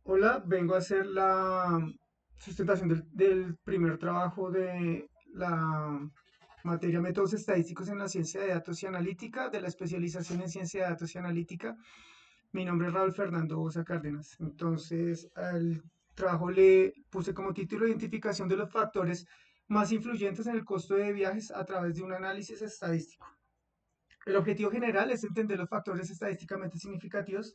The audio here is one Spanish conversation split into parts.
Hola, vengo a hacer la sustentación del primer trabajo de la materia Métodos Estadísticos en la Ciencia de Datos y Analítica, de la especialización en Ciencia de Datos y Analítica. Mi nombre es Raúl Fernando Bosa Cárdenas. Entonces, al trabajo le puse como título Identificación de los factores más influyentes en el costo de viajes a través de un análisis estadístico. El objetivo general es entender los factores estadísticamente significativos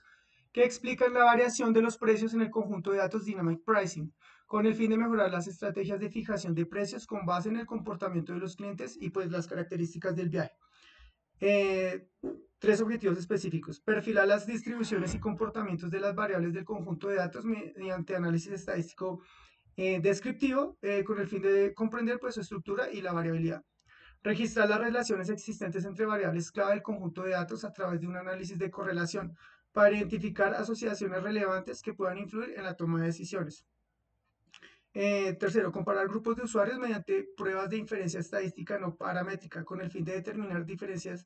que explican la variación de los precios en el conjunto de datos Dynamic Pricing, con el fin de mejorar las estrategias de fijación de precios con base en el comportamiento de los clientes y pues las características del viaje. Eh, Tres objetivos específicos. Perfilar las distribuciones y comportamientos de las variables del conjunto de datos mediante análisis estadístico descriptivo con el fin de comprender pues, su estructura y la variabilidad. Registrar las relaciones existentes entre variables clave del conjunto de datos a través de un análisis de correlación para identificar asociaciones relevantes que puedan influir en la toma de decisiones. Tercero, comparar grupos de usuarios mediante pruebas de inferencia estadística no paramétrica con el fin de determinar diferencias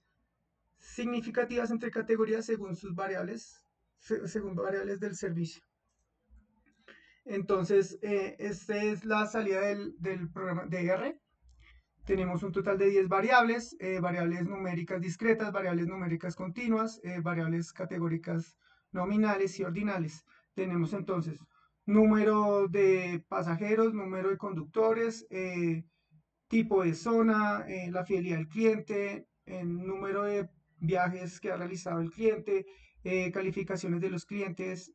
significativas entre categorías según sus variables, según variables del servicio. Entonces, esta es la salida del programa de R. Tenemos un total de 10 variables, variables numéricas discretas, variables numéricas continuas, variables categóricas nominales y ordinales. Tenemos entonces número de pasajeros, número de conductores, tipo de zona, la fidelidad del cliente, el número de viajes que ha realizado el cliente, calificaciones de los clientes,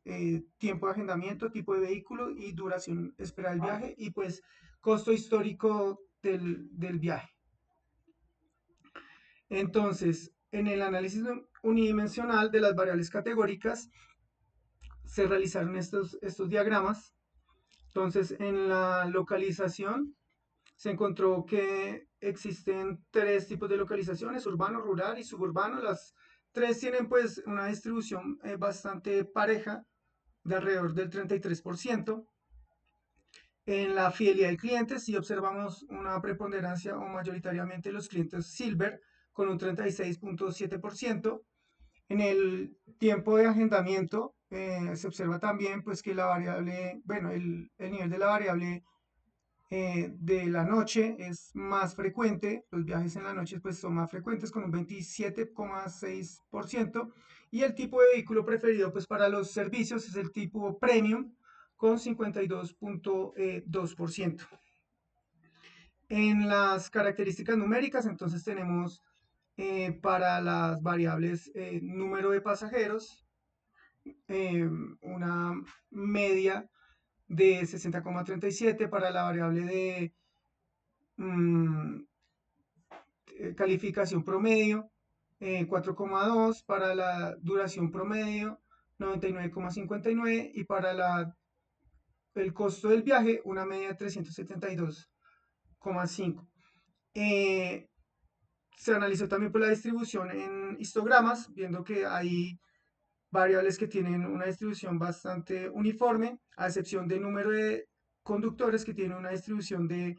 tiempo de agendamiento, tipo de vehículo y duración esperada del viaje y pues costo histórico del viaje. Entonces, en el análisis unidimensional de las variables categóricas se realizaron estos diagramas. Entonces, en la localización se encontró que existen tres tipos de localizaciones, urbano, rural y suburbano. Las tres tienen pues una distribución bastante pareja de alrededor del 33%. En la fidelidad del cliente sí observamos una preponderancia o mayoritariamente los clientes Silver con un 36.7%. En el tiempo de agendamiento se observa también pues que la variable, bueno, el nivel de la variable de la noche es más frecuente, los viajes en la noche pues son más frecuentes con un 27,6% y el tipo de vehículo preferido pues para los servicios es el tipo Premium con 52.2%. En las características numéricas entonces tenemos para las variables número de pasajeros una media de 60,37 para la variable de mm, calificación promedio, 4,2 para la duración promedio, 99,59 y para el costo del viaje, una media de 372,5. Eh, Se analizó también por la distribución en histogramas, viendo que hay variables que tienen una distribución bastante uniforme, a excepción del número de conductores que tienen una distribución de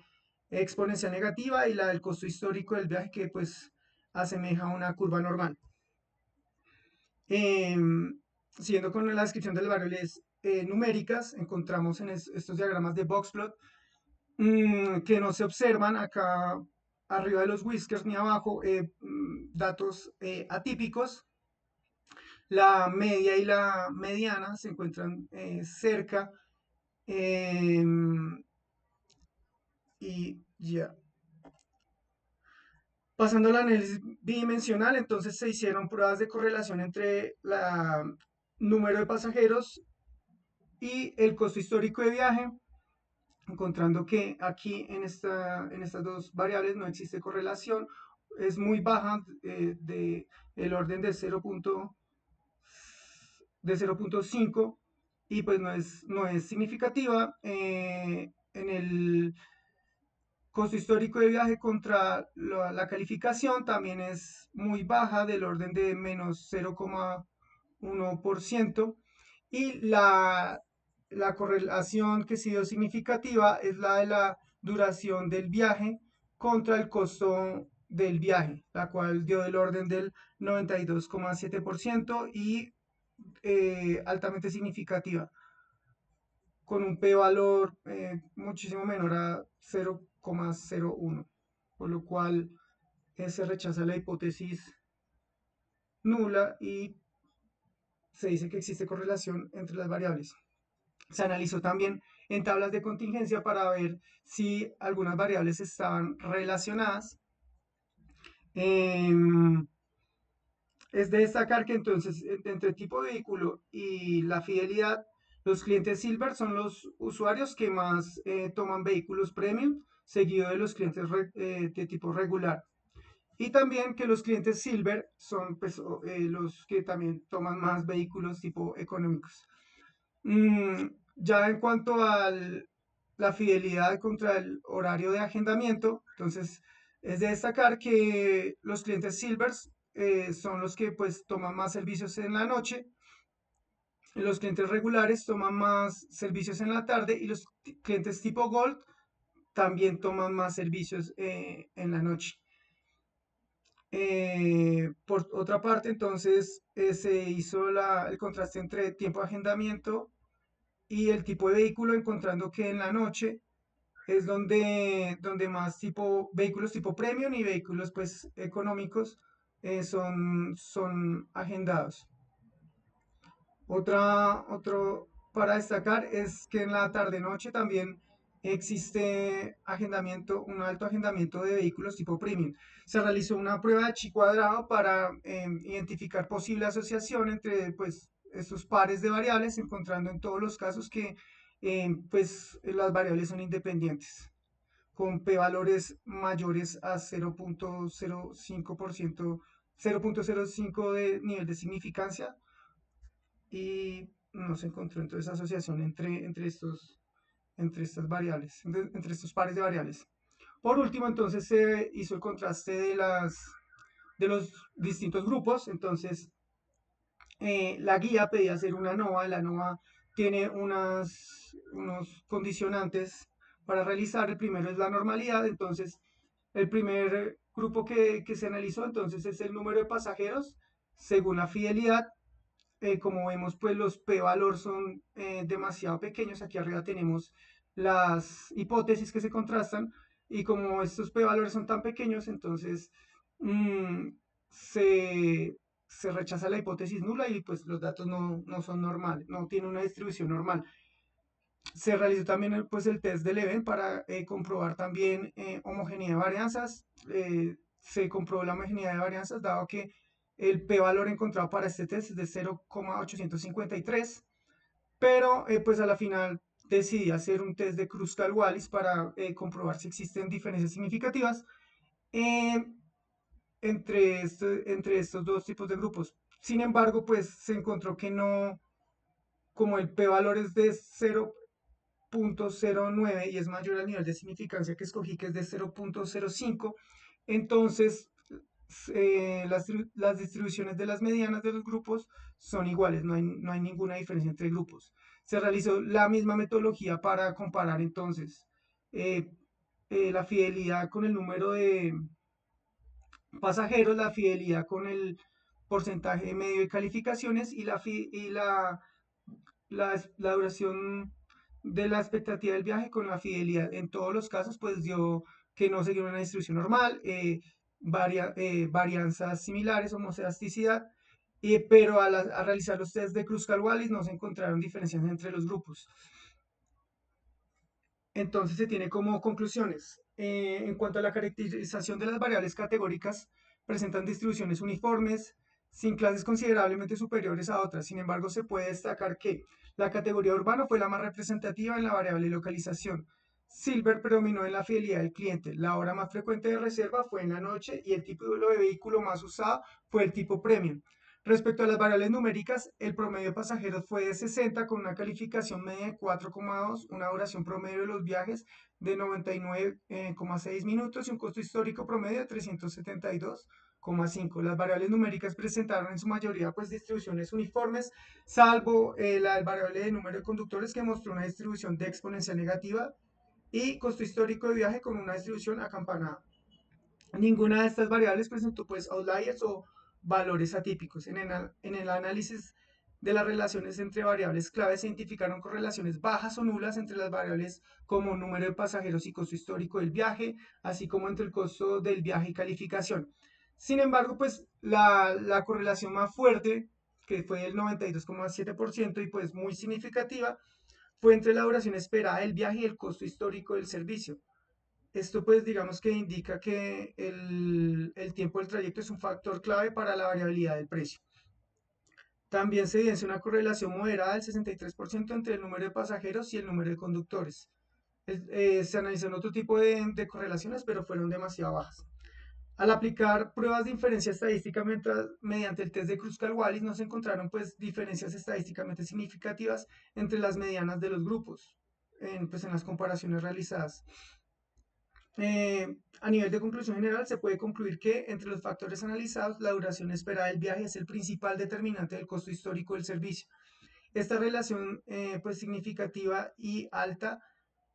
exponencial negativa y la del costo histórico del viaje que pues asemeja a una curva normal. Siguiendo con la descripción de las variables numéricas, encontramos en estos diagramas de boxplot que no se observan acá arriba de los whiskers ni abajo datos atípicos. La media y la mediana se encuentran cerca y ya. Pasando al análisis bidimensional, entonces se hicieron pruebas de correlación entre el número de pasajeros y el costo histórico de viaje, encontrando que aquí en estas dos variables no existe correlación, es muy baja, el orden de 0.5 y pues no es significativa. En el costo histórico de viaje contra la calificación también es muy baja, del orden de menos 0,1%. Y la correlación que ha sido significativa es la de la duración del viaje contra el costo del viaje, la cual dio del orden del 92,7% y altamente significativa. con un p-valor muchísimo menor a 0,01, por lo cual se rechaza la hipótesis nula y se dice que existe correlación entre las variables. Se analizó también en tablas de contingencia para ver si algunas variables estaban relacionadas. Em, es de destacar que entonces entre tipo de vehículo y la fidelidad, los clientes Silver son los usuarios que más toman vehículos premium, seguido de los clientes de tipo regular. Y también que los clientes Silver son pues, los que también toman más vehículos tipo económicos. Mm, ya en cuanto a la fidelidad contra el horario de agendamiento, entonces es de destacar que los clientes Silvers son los que pues toman más servicios en la noche, los clientes regulares toman más servicios en la tarde y los clientes tipo Gold también toman más servicios en la noche. Por otra parte, entonces se hizo el contraste entre tiempo de agendamiento y el tipo de vehículo, encontrando que en la noche es donde más vehículos tipo premium y vehículos pues económicos son agendados. Otro para destacar es que en la tarde-noche también existe un alto agendamiento de vehículos tipo premium. Se realizó una prueba de chi cuadrado para identificar posible asociación entre pues, estos pares de variables, encontrando en todos los casos que pues, las variables son independientes, con p-valores mayores a 0,05%, 0,05 de nivel de significancia, y no se encontró entonces asociación entre estas variables, entre estos pares de variables. Por último, entonces se hizo el contraste de los distintos grupos. Entonces, la guía pedía hacer una NOVA. La NOVA tiene unos condicionantes para realizar. El primero es la normalidad. Entonces, el primer grupo que se analizó entonces es el número de pasajeros según la fidelidad. Como vemos, pues los p-valor son demasiado pequeños. Aquí arriba tenemos las hipótesis que se contrastan y como estos p-valores son tan pequeños, entonces mm, se, se rechaza la hipótesis nula y pues los datos no son normales, no tienen una distribución normal. Se realizó también pues, el test de Leven para comprobar también homogeneidad de varianzas. Se comprobó la homogeneidad de varianzas dado que el p-valor encontrado para este test es de 0,853, pero pues a la final decidí hacer un test de Kruskal-Wallis para comprobar si existen diferencias significativas eh, entre estos dos tipos de grupos. Sin embargo, pues se encontró que no, como el p-valor es de 0,09 y es mayor al nivel de significancia que escogí, que es de 0,05, entonces las distribuciones de las medianas de los grupos son iguales, no hay ninguna diferencia entre grupos. Se realizó la misma metodología para comparar entonces eh, la fidelidad con el número de pasajeros, la fidelidad con el porcentaje medio de calificaciones y la duración de la expectativa del viaje con la fidelidad. En todos los casos, pues dio que no siguieron una distribución normal, varianzas similares, homocedasticidad, pero al realizar los test de Kruskal-Wallis no se encontraron diferencias entre los grupos. Entonces se tiene como conclusiones. En cuanto a la caracterización de las variables categóricas, presentan distribuciones uniformes, sin clases considerablemente superiores a otras. Sin embargo, se puede destacar que la categoría urbano fue la más representativa en la variable localización. Silver predominó en la fidelidad del cliente. La hora más frecuente de reserva fue en la noche y el tipo de vehículo más usado fue el tipo premium. Respecto a las variables numéricas, el promedio de pasajeros fue de 60 con una calificación media de 4,2, una duración promedio de los viajes de 99,6 minutos y un costo histórico promedio de 372,5. Las variables numéricas presentaron en su mayoría pues distribuciones uniformes, salvo la variable de número de conductores que mostró una distribución de exponencial negativa y costo histórico de viaje con una distribución acampanada. Ninguna de estas variables presentó pues outliers o valores atípicos. En el análisis de las relaciones entre variables clave, se identificaron correlaciones bajas o nulas entre las variables como número de pasajeros y costo histórico del viaje, así como entre el costo del viaje y calificación. Sin embargo, pues la correlación más fuerte, que fue el 92,7% y pues muy significativa, fue entre la duración esperada del viaje y el costo histórico del servicio. Esto pues digamos que indica que el tiempo del trayecto es un factor clave para la variabilidad del precio. También se evidencia una correlación moderada del 63% entre el número de pasajeros y el número de conductores. Se analizaron otro tipo de correlaciones, pero fueron demasiado bajas. Al aplicar pruebas de inferencia estadística mediante el test de Kruskal-Wallis, no se encontraron pues diferencias estadísticamente significativas entre las medianas de los grupos, pues, en las comparaciones realizadas. A nivel de conclusión general, se puede concluir que entre los factores analizados, la duración esperada del viaje es el principal determinante del costo histórico del servicio. Esta relación pues significativa y alta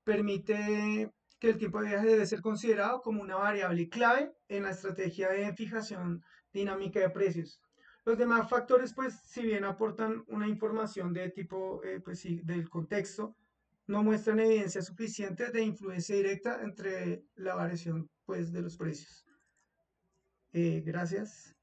permite que el tiempo de viaje debe ser considerado como una variable clave en la estrategia de fijación dinámica de precios. Los demás factores, pues, si bien aportan una información de tipo, pues sí, del contexto, no muestran evidencia suficiente de influencia directa entre la variación, pues, de los precios. Gracias.